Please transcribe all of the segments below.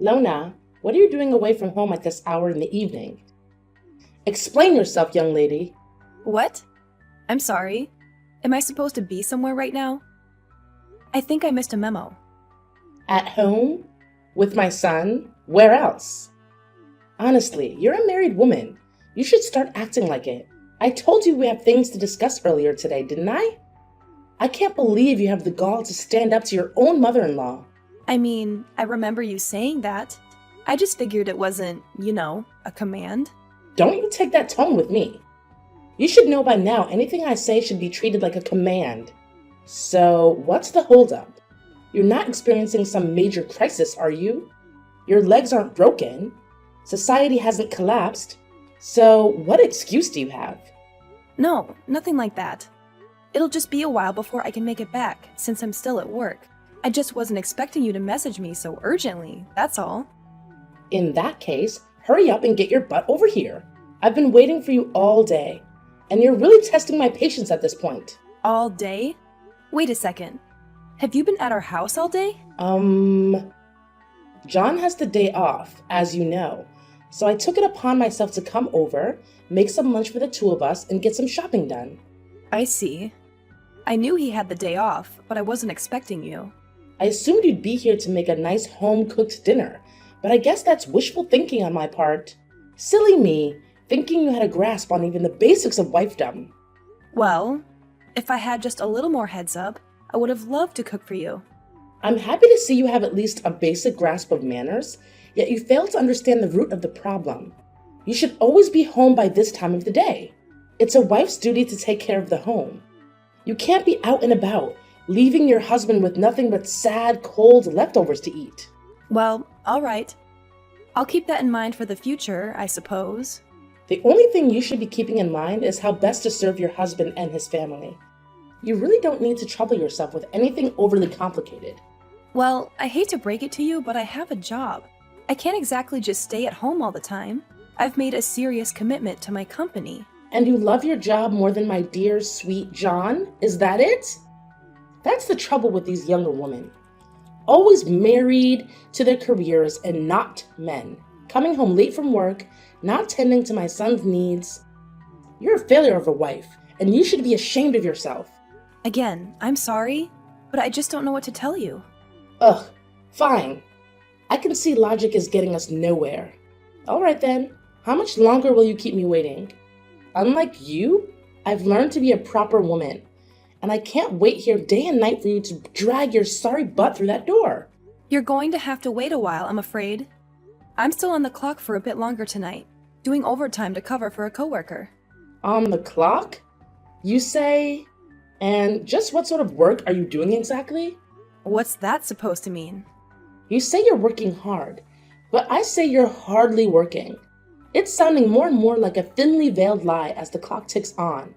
Lona, what are you doing away from home at this hour in the evening? Explain yourself, young lady. What? I'm sorry. Am I supposed to be somewhere right now? I think I missed a memo. At home? With my son? Where else? Honestly, you're a married woman. You should start acting like it. I told you we have things to discuss earlier today, didn't I? I can't believe you have the gall to stand up to your own mother-in-law. I mean, I remember you saying that. I just figured it wasn't, a command. Don't you take that tone with me. You should know by now anything I say should be treated like a command. So, what's the holdup? You're not experiencing some major crisis, are you? Your legs aren't broken. Society hasn't collapsed. So, what excuse do you have? No, nothing like that. It'll just be a while before I can make it back, since I'm still at work. I just wasn't expecting you to message me so urgently, that's all. In that case, hurry up and get your butt over here. I've been waiting for you all day, and you're really testing my patience at this point. All day? Wait a second. Have you been at our house all day? John has the day off, as you know, so I took it upon myself to come over, make some lunch for the two of us, and get some shopping done. I see. I knew he had the day off, but I wasn't expecting you. I assumed you'd be here to make a nice home-cooked dinner, but I guess that's wishful thinking on my part. Silly me, thinking you had a grasp on even the basics of wifedom. Well, if I had just a little more heads up, I would have loved to cook for you. I'm happy to see you have at least a basic grasp of manners, yet you fail to understand the root of the problem. You should always be home by this time of the day. It's a wife's duty to take care of the home. You can't be out and about, leaving your husband with nothing but sad, cold leftovers to eat. Well, all right. I'll keep that in mind for the future, I suppose. The only thing you should be keeping in mind is how best to serve your husband and his family. You really don't need to trouble yourself with anything overly complicated. Well, I hate to break it to you, but I have a job. I can't exactly just stay at home all the time. I've made a serious commitment to my company. And you love your job more than my dear, sweet John? Is that it? That's the trouble with these younger women. Always married to their careers and not men. Coming home late from work, not tending to my son's needs. You're a failure of a wife, and you should be ashamed of yourself. Again, I'm sorry, but I just don't know what to tell you. Ugh, fine. I can see logic is getting us nowhere. All right then, how much longer will you keep me waiting? Unlike you, I've learned to be a proper woman, and I can't wait here day and night for you to drag your sorry butt through that door. You're going to have to wait a while, I'm afraid. I'm still on the clock for a bit longer tonight, doing overtime to cover for a coworker. On the clock? You say? And just what sort of work are you doing exactly? What's that supposed to mean? You say you're working hard, but I say you're hardly working. It's sounding more and more like a thinly veiled lie as the clock ticks on.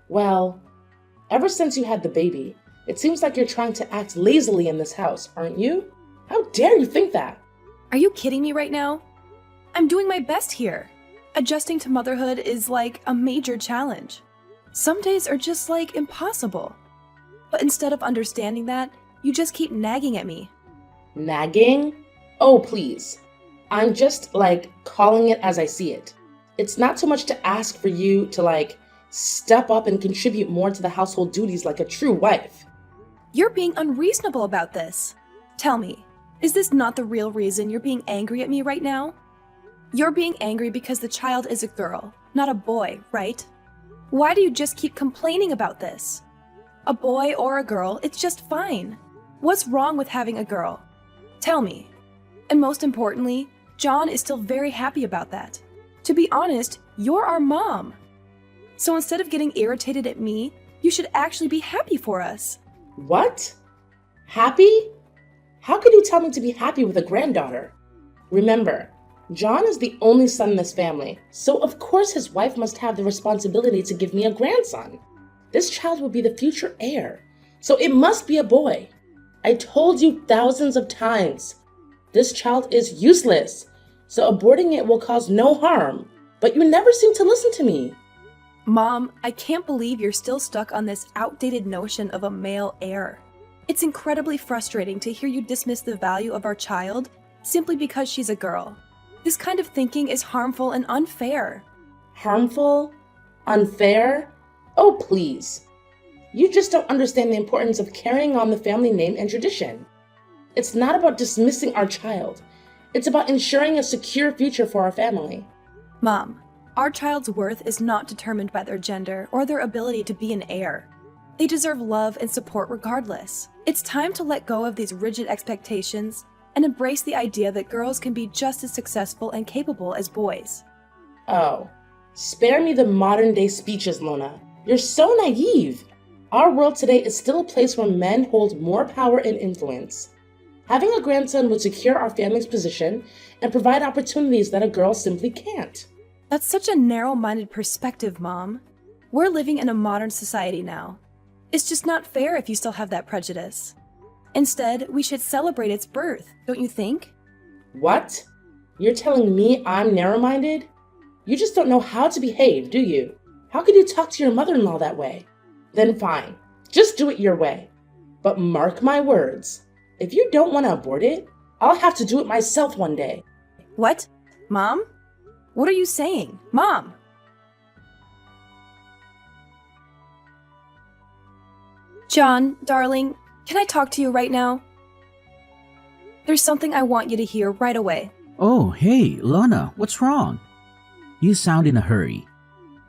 Well, ever since you had the baby, it seems like you're trying to act lazily in this house, aren't you? How dare you think that? Are you kidding me right now? I'm doing my best here. Adjusting to motherhood is like a major challenge. Some days are just like impossible. But instead of understanding that, you just keep nagging at me. Nagging? Oh, please. I'm just, calling it as I see it. It's not too much to ask for you to, step up and contribute more to the household duties like a true wife. You're being unreasonable about this. Tell me, is this not the real reason you're being angry at me right now? You're being angry because the child is a girl, not a boy, right? Why do you just keep complaining about this? A boy or a girl, it's just fine. What's wrong with having a girl? Tell me. And most importantly, John is still very happy about that. To be honest, you're our mom. So instead of getting irritated at me, you should actually be happy for us. What? Happy? How could you tell me to be happy with a granddaughter? Remember, John is the only son in this family, so of course his wife must have the responsibility to give me a grandson. This child will be the future heir, so it must be a boy. I told you thousands of times. This child is useless, so aborting it will cause no harm, but you never seem to listen to me. Mom, I can't believe you're still stuck on this outdated notion of a male heir. It's incredibly frustrating to hear you dismiss the value of our child simply because she's a girl. This kind of thinking is harmful and unfair. Harmful? Unfair? Oh, please. You just don't understand the importance of carrying on the family name and tradition. It's not about dismissing our child. It's about ensuring a secure future for our family. Mom, our child's worth is not determined by their gender or their ability to be an heir. They deserve love and support regardless. It's time to let go of these rigid expectations and embrace the idea that girls can be just as successful and capable as boys. Oh, spare me the modern-day speeches, Lona. You're so naive. Our world today is still a place where men hold more power and influence. Having a grandson would secure our family's position and provide opportunities that a girl simply can't. That's such a narrow-minded perspective, Mom. We're living in a modern society now. It's just not fair if you still have that prejudice. Instead, we should celebrate its birth, don't you think? What? You're telling me I'm narrow-minded? You just don't know how to behave, do you? How could you talk to your mother-in-law that way? Then fine, just do it your way. But mark my words, if you don't want to abort it, I'll have to do it myself one day. What? Mom? What are you saying? Mom! John, darling, can I talk to you right now? There's something I want you to hear right away. Oh, hey, Lana, what's wrong? You sound in a hurry.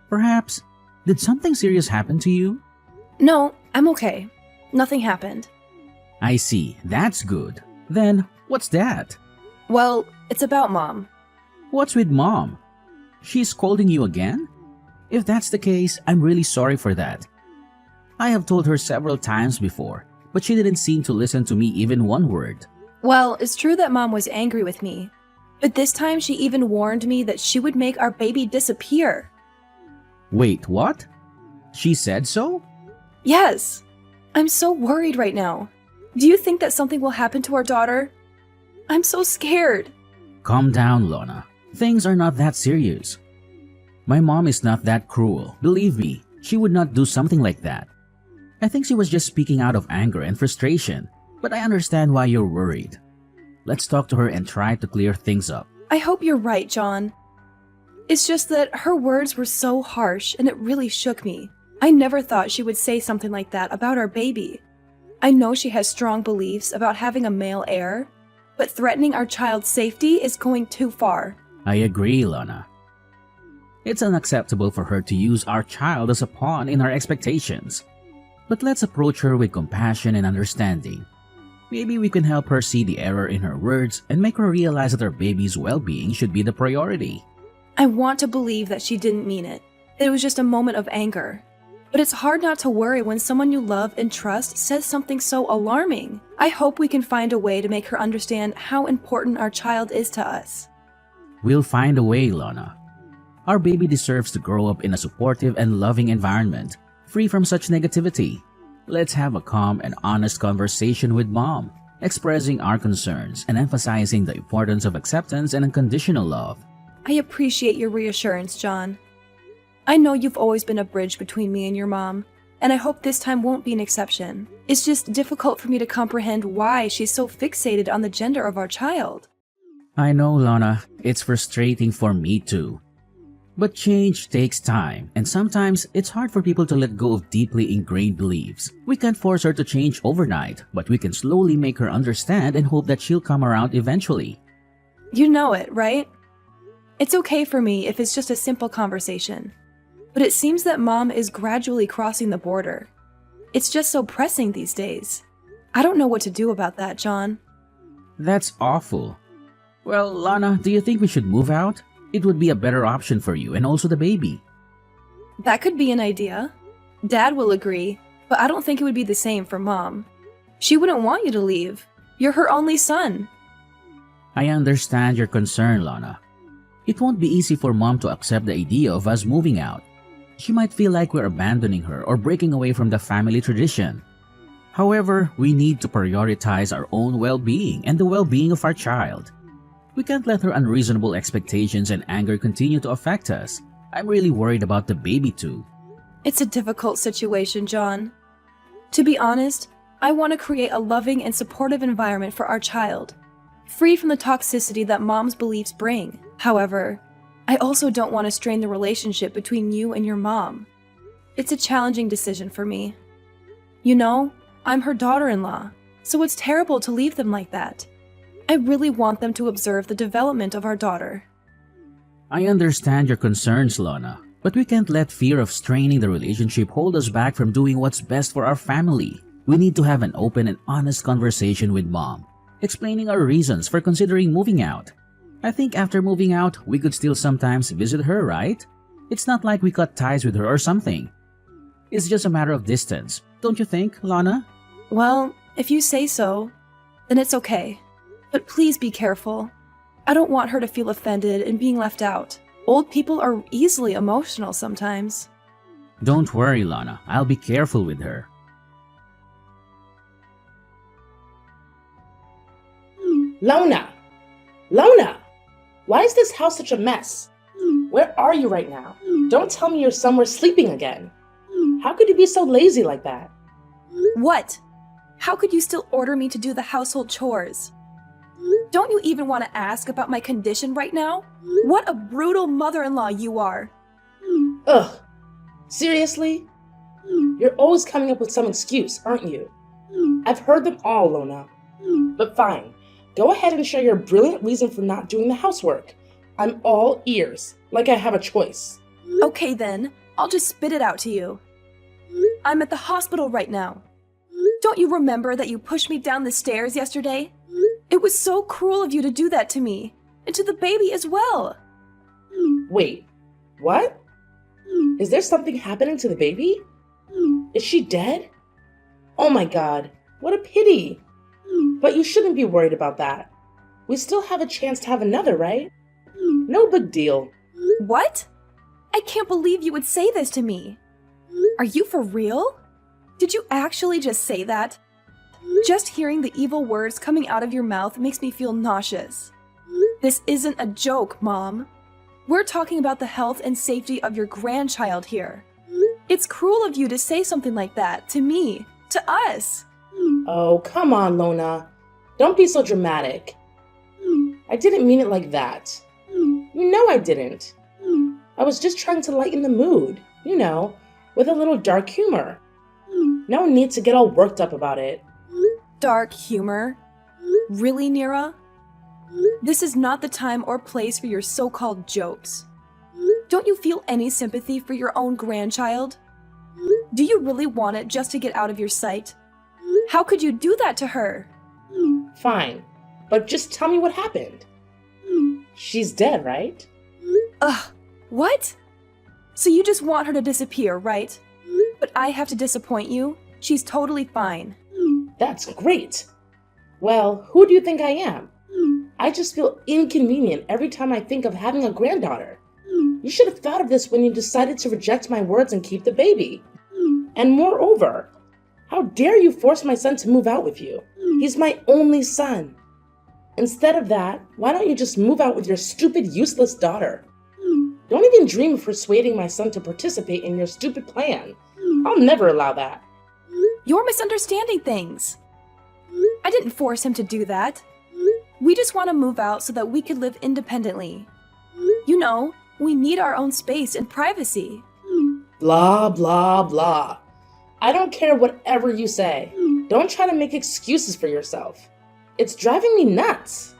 Perhaps, did something serious happen to you? No, I'm okay. Nothing happened. I see, that's good. Then, what's that? Well, it's about Mom. What's with Mom? She's scolding you again? If that's the case, I'm really sorry for that. I have told her several times before, but she didn't seem to listen to me even one word. Well, it's true that Mom was angry with me, but this time she even warned me that she would make our baby disappear. Wait, what? She said so? Yes. I'm so worried right now. Do you think that something will happen to our daughter? I'm so scared. Calm down, Lana. Things are not that serious. My mom is not that cruel. Believe me, she would not do something like that. I think she was just speaking out of anger and frustration, but I understand why you're worried. Let's talk to her and try to clear things up. I hope you're right, John. It's just that her words were so harsh and it really shook me. I never thought she would say something like that about our baby. I know she has strong beliefs about having a male heir, but threatening our child's safety is going too far. I agree, Lana. It's unacceptable for her to use our child as a pawn in our expectations. But let's approach her with compassion and understanding. Maybe we can help her see the error in her words and make her realize that our baby's well-being should be the priority. I want to believe that she didn't mean it. It was just a moment of anger. But it's hard not to worry when someone you love and trust says something so alarming. I hope we can find a way to make her understand how important our child is to us. We'll find a way, Lana. Our baby deserves to grow up in a supportive and loving environment, free from such negativity. Let's have a calm and honest conversation with Mom, expressing our concerns and emphasizing the importance of acceptance and unconditional love. I appreciate your reassurance, John. I know you've always been a bridge between me and your mom, and I hope this time won't be an exception. It's just difficult for me to comprehend why she's so fixated on the gender of our child. I know, Lana, it's frustrating for me too. But change takes time, and sometimes it's hard for people to let go of deeply ingrained beliefs. We can't force her to change overnight, but we can slowly make her understand and hope that she'll come around eventually. You know it, right? It's okay for me if it's just a simple conversation. But it seems that Mom is gradually crossing the border. It's just so pressing these days. I don't know what to do about that, John. That's awful. Well, Lana, do you think we should move out? It would be a better option for you and also the baby. That could be an idea. Dad will agree, but I don't think it would be the same for Mom. She wouldn't want you to leave. You're her only son. I understand your concern, Lana. It won't be easy for Mom to accept the idea of us moving out. She might feel like we're abandoning her or breaking away from the family tradition. However, we need to prioritize our own well-being and the well-being of our child. We can't let her unreasonable expectations and anger continue to affect us. I'm really worried about the baby too. It's a difficult situation, John. To be honest, I want to create a loving and supportive environment for our child. free from the toxicity that mom's beliefs bring. However, I also don't want to strain the relationship between you and your mom. It's a challenging decision for me. You know, I'm her daughter-in-law, so it's terrible to leave them like that. I really want them to observe the development of our daughter. I understand your concerns, Lana, but we can't let fear of straining the relationship hold us back from doing what's best for our family. We need to have an open and honest conversation with Mom, explaining our reasons for considering moving out. I think after moving out, we could still sometimes visit her, right? It's not like we cut ties with her or something. It's just a matter of distance, don't you think, Lana? Well, if you say so, then it's okay. But please be careful. I don't want her to feel offended and being left out. Old people are easily emotional sometimes. Don't worry, Lana. I'll be careful with her. Lona! Lona! Why is this house such a mess? Where are you right now? Don't tell me you're somewhere sleeping again. How could you be so lazy like that? What? How could you still order me to do the household chores? Don't you even want to ask about my condition right now? What a brutal mother-in-law you are. Ugh. Seriously? You're always coming up with some excuse, aren't you? I've heard them all, Lona. But fine. Go ahead and share your brilliant reason for not doing the housework. I'm all ears, like I have a choice. Okay then, I'll just spit it out to you. I'm at the hospital right now. Don't you remember that you pushed me down the stairs yesterday? It was so cruel of you to do that to me, and to the baby as well. Wait, what? Is there something happening to the baby? Is she dead? Oh my god, what a pity. But you shouldn't be worried about that. We still have a chance to have another, right? No big deal. What? I can't believe you would say this to me. Are you for real? Did you actually just say that? Just hearing the evil words coming out of your mouth makes me feel nauseous. This isn't a joke, Mom. We're talking about the health and safety of your grandchild here. It's cruel of you to say something like that to me, to us. Oh, come on, Lona. Don't be so dramatic. I didn't mean it like that. You know I didn't. I was just trying to lighten the mood, with a little dark humor. No need to get all worked up about it. Dark humor? Really, Nira? This is not the time or place for your so-called jokes. Don't you feel any sympathy for your own grandchild? Do you really want it just to get out of your sight? How could you do that to her? Fine, but just tell me what happened. She's dead, right? Ugh, what? So you just want her to disappear, right? But I have to disappoint you. She's totally fine. That's great. Well, who do you think I am? I just feel inconvenient every time I think of having a granddaughter. You should have thought of this when you decided to reject my words and keep the baby. And moreover, how dare you force my son to move out with you? He's my only son. Instead of that, why don't you just move out with your stupid, useless daughter? Don't even dream of persuading my son to participate in your stupid plan. I'll never allow that. You're misunderstanding things. I didn't force him to do that. We just want to move out so that we could live independently. You know, we need our own space and privacy. Blah, blah, blah. I don't care whatever you say. Don't try to make excuses for yourself. It's driving me nuts.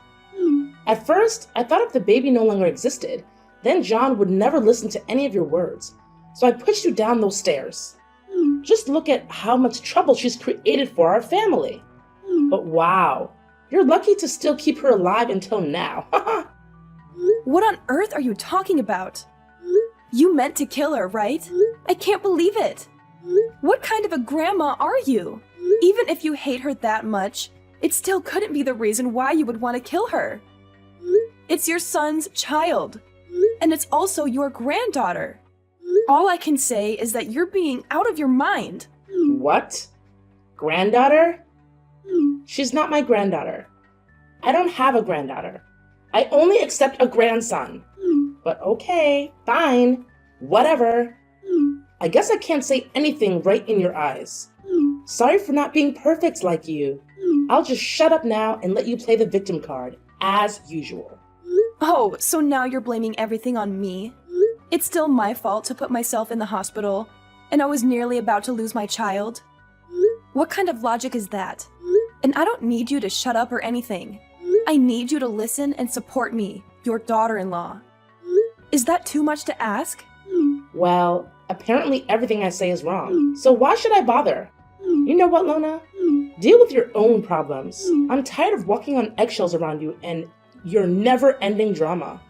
At first, I thought if the baby no longer existed, then John would never listen to any of your words. So I pushed you down those stairs. Just look at how much trouble she's created for our family. But wow, you're lucky to still keep her alive until now. What on earth are you talking about? You meant to kill her, right? I can't believe it. What kind of a grandma are you? Even if you hate her that much, it still couldn't be the reason why you would want to kill her. It's your son's child, and it's also your granddaughter. All I can say is that you're being out of your mind. What? Granddaughter? She's not my granddaughter. I don't have a granddaughter. I only accept a grandson. But okay, fine, whatever. I guess I can't say anything right in your eyes. Sorry for not being perfect like you. I'll just shut up now and let you play the victim card, as usual. Oh, so now you're blaming everything on me? It's still my fault to put myself in the hospital, and I was nearly about to lose my child? What kind of logic is that? And I don't need you to shut up or anything. I need you to listen and support me, your daughter-in-law. Is that too much to ask? Well, apparently everything I say is wrong, so why should I bother? You know what, Lona? Deal with your own problems. I'm tired of walking on eggshells around you and your never-ending drama.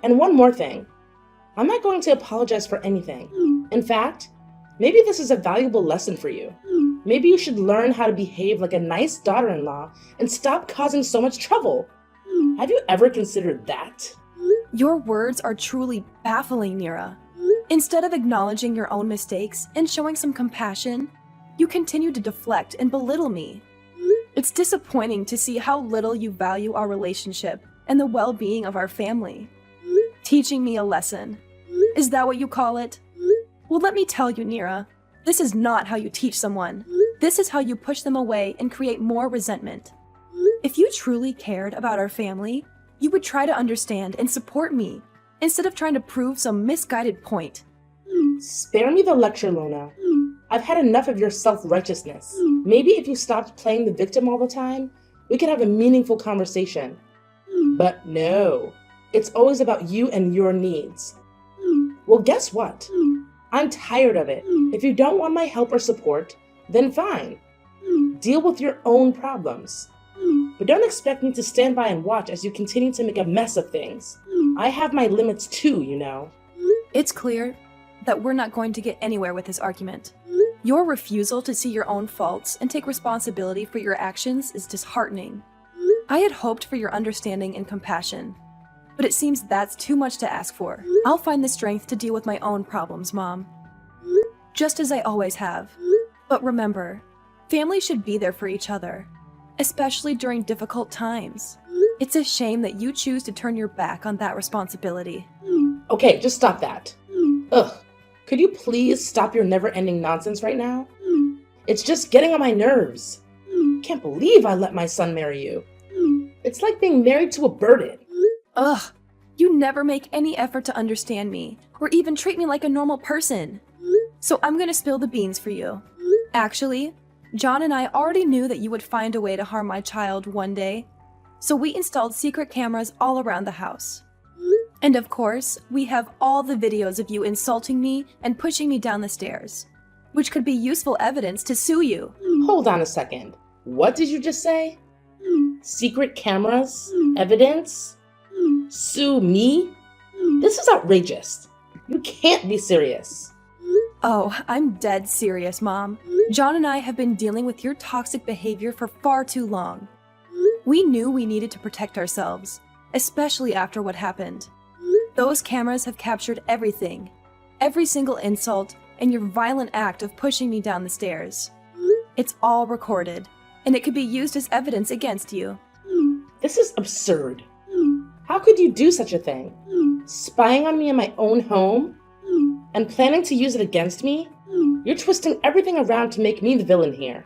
And one more thing. I'm not going to apologize for anything. In fact, maybe this is a valuable lesson for you. Maybe you should learn how to behave like a nice daughter-in-law and stop causing so much trouble. Have you ever considered that? Your words are truly baffling, Nira. Instead of acknowledging your own mistakes and showing some compassion, you continue to deflect and belittle me. It's disappointing to see how little you value our relationship and the well-being of our family. Teaching me a lesson. Is that what you call it? Well, let me tell you, Nira, this is not how you teach someone. This is how you push them away and create more resentment. If you truly cared about our family, you would try to understand and support me, instead of trying to prove some misguided point. Spare me the lecture, Lona. I've had enough of your self-righteousness. Maybe if you stopped playing the victim all the time, we could have a meaningful conversation. But no, it's always about you and your needs. Well, guess what? I'm tired of it. If you don't want my help or support, then fine. Deal with your own problems. But don't expect me to stand by and watch as you continue to make a mess of things. I have my limits too, you know. It's clear that we're not going to get anywhere with this argument. Your refusal to see your own faults and take responsibility for your actions is disheartening. I had hoped for your understanding and compassion, but it seems that's too much to ask for. I'll find the strength to deal with my own problems, Mom. Just as I always have. But remember, family should be there for each other, especially during difficult times. It's a shame that you choose to turn your back on that responsibility. Okay, just stop that. Ugh, could you please stop your never-ending nonsense right now? It's just getting on my nerves. Can't believe I let my son marry you. It's like being married to a burden. Ugh, you never make any effort to understand me, or even treat me like a normal person. So I'm gonna spill the beans for you. Actually, John and I already knew that you would find a way to harm my child one day, so we installed secret cameras all around the house. And of course, we have all the videos of you insulting me and pushing me down the stairs, which could be useful evidence to sue you. Hold on a second. What did you just say? Secret cameras? Evidence? Sue me? This is outrageous. You can't be serious. Oh, I'm dead serious, Mom. John and I have been dealing with your toxic behavior for far too long. We knew we needed to protect ourselves, especially after what happened. Those cameras have captured everything, every single insult, and your violent act of pushing me down the stairs. It's all recorded, and it could be used as evidence against you. This is absurd. How could you do such a thing? Spying on me in my own home? And planning to use it against me? You're twisting everything around to make me the villain here.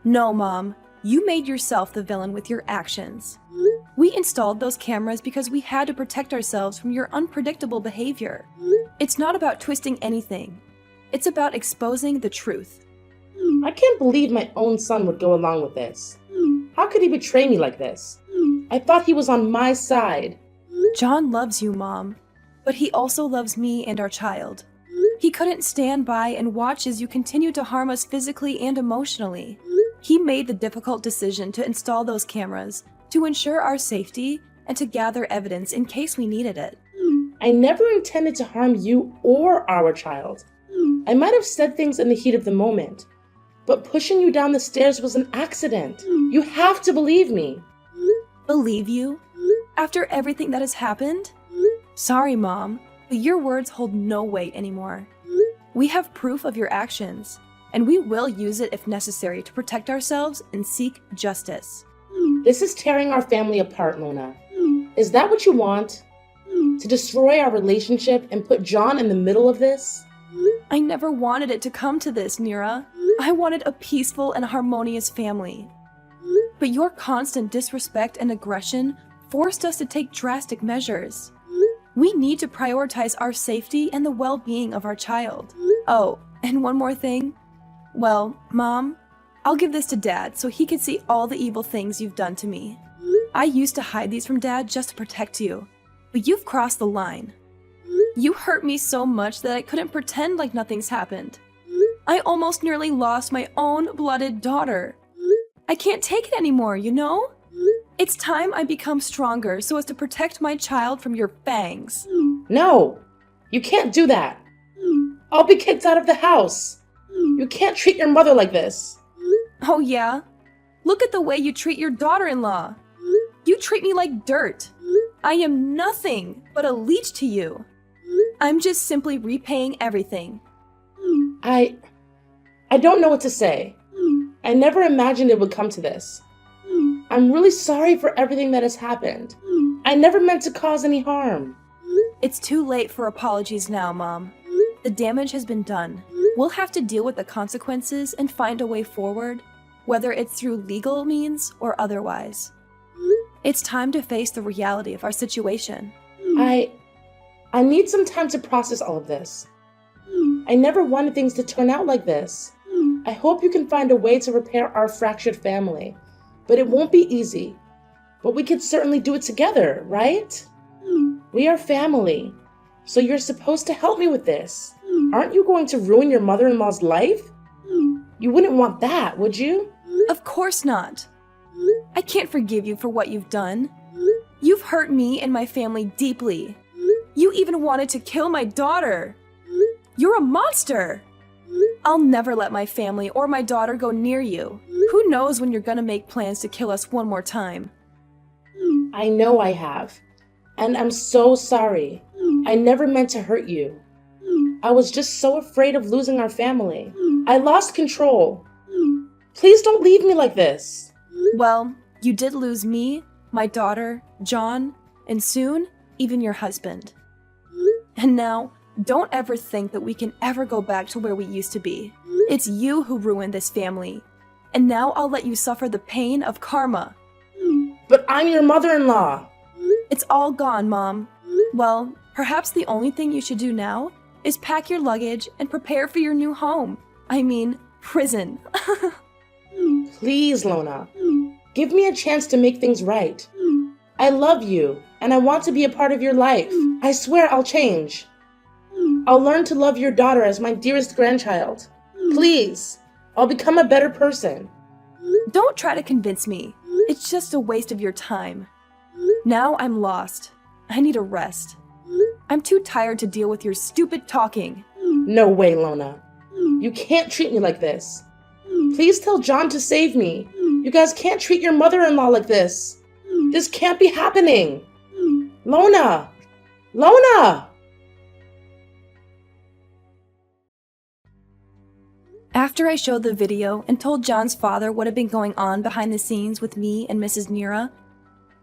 No, Mom. You made yourself the villain with your actions. We installed those cameras because we had to protect ourselves from your unpredictable behavior. It's not about twisting anything. It's about exposing the truth. I can't believe my own son would go along with this. How could he betray me like this? I thought he was on my side. John loves you, Mom, but he also loves me and our child. He couldn't stand by and watch as you continue to harm us physically and emotionally. He made the difficult decision to install those cameras to ensure our safety and to gather evidence in case we needed it. I never intended to harm you or our child. I might have said things in the heat of the moment, but pushing you down the stairs was an accident. You have to believe me. Believe you? After everything that has happened? Sorry, Mom, but your words hold no weight anymore. We have proof of your actions, and we will use it if necessary to protect ourselves and seek justice. This is tearing our family apart, Lona. Is that what you want? To destroy our relationship and put John in the middle of this? I never wanted it to come to this, Nira. I wanted a peaceful and harmonious family. But your constant disrespect and aggression forced us to take drastic measures. We need to prioritize our safety and the well-being of our child. Oh, and one more thing. Well, Mom, I'll give this to Dad so he can see all the evil things you've done to me. I used to hide these from Dad just to protect you, but you've crossed the line. You hurt me so much that I couldn't pretend like nothing's happened. I almost nearly lost my own blooded daughter. I can't take it anymore, you know? It's time I become stronger so as to protect my child from your fangs. No, you can't do that. I'll be kicked out of the house. You can't treat your mother like this. Oh yeah? Look at the way you treat your daughter-in-law. You treat me like dirt. I am nothing but a leech to you. I'm just simply repaying everything. I don't know what to say. I never imagined it would come to this. I'm really sorry for everything that has happened. I never meant to cause any harm. It's too late for apologies now, Mom. The damage has been done. We'll have to deal with the consequences and find a way forward, whether it's through legal means or otherwise. It's time to face the reality of our situation. I need some time to process all of this. I never wanted things to turn out like this. I hope you can find a way to repair our fractured family, but it won't be easy. But we could certainly do it together, right? We are family, so you're supposed to help me with this. Aren't you going to ruin your mother-in-law's life? You wouldn't want that, would you? Of course not. I can't forgive you for what you've done. You've hurt me and my family deeply. You even wanted to kill my daughter. You're a monster. I'll never let my family or my daughter go near you. Who knows when you're gonna make plans to kill us one more time? I know I have, and I'm so sorry. I never meant to hurt you. I was just so afraid of losing our family. I lost control. Please don't leave me like this. Well, you did lose me, my daughter, John, and soon, even your husband. And now, don't ever think that we can ever go back to where we used to be. It's you who ruined this family. And now I'll let you suffer the pain of karma. But I'm your mother-in-law. It's all gone, Mom. Well, perhaps the only thing you should do now is pack your luggage and prepare for your new home. I mean, prison. Please, Lona. Give me a chance to make things right. I love you, and I want to be a part of your life. I swear I'll change. I'll learn to love your daughter as my dearest grandchild. Please, I'll become a better person. Don't try to convince me. It's just a waste of your time. Now I'm lost. I need a rest. I'm too tired to deal with your stupid talking. No way, Lona. You can't treat me like this. Please tell John to save me. You guys can't treat your mother-in-law like this. This can't be happening. Lona! Lona! After I showed the video and told John's father what had been going on behind the scenes with me and Mrs. Nira,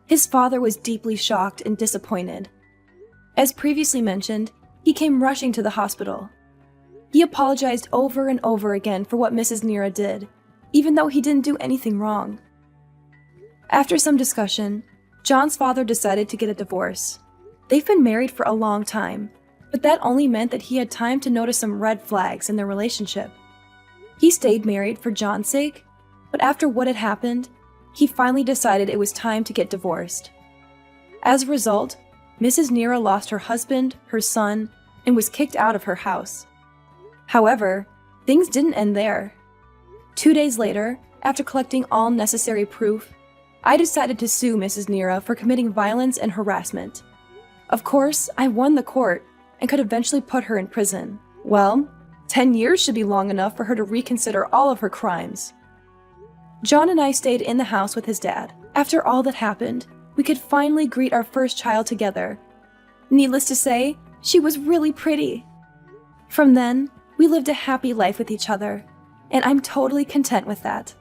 his father was deeply shocked and disappointed. As previously mentioned, he came rushing to the hospital. He apologized over and over again for what Mrs. Nira did, even though he didn't do anything wrong. After some discussion, John's father decided to get a divorce. They've been married for a long time, but that only meant that he had time to notice some red flags in their relationship. He stayed married for John's sake, but after what had happened, he finally decided it was time to get divorced. As a result, Mrs. Nira lost her husband, her son, and was kicked out of her house. However, things didn't end there. 2 days later, after collecting all necessary proof, I decided to sue Mrs. Nira for committing violence and harassment. Of course, I won the court and could eventually put her in prison. Well, 10 years should be long enough for her to reconsider all of her crimes. John and I stayed in the house with his dad. After all that happened, we could finally greet our first child together. Needless to say, she was really pretty. From then, we lived a happy life with each other, and I'm totally content with that.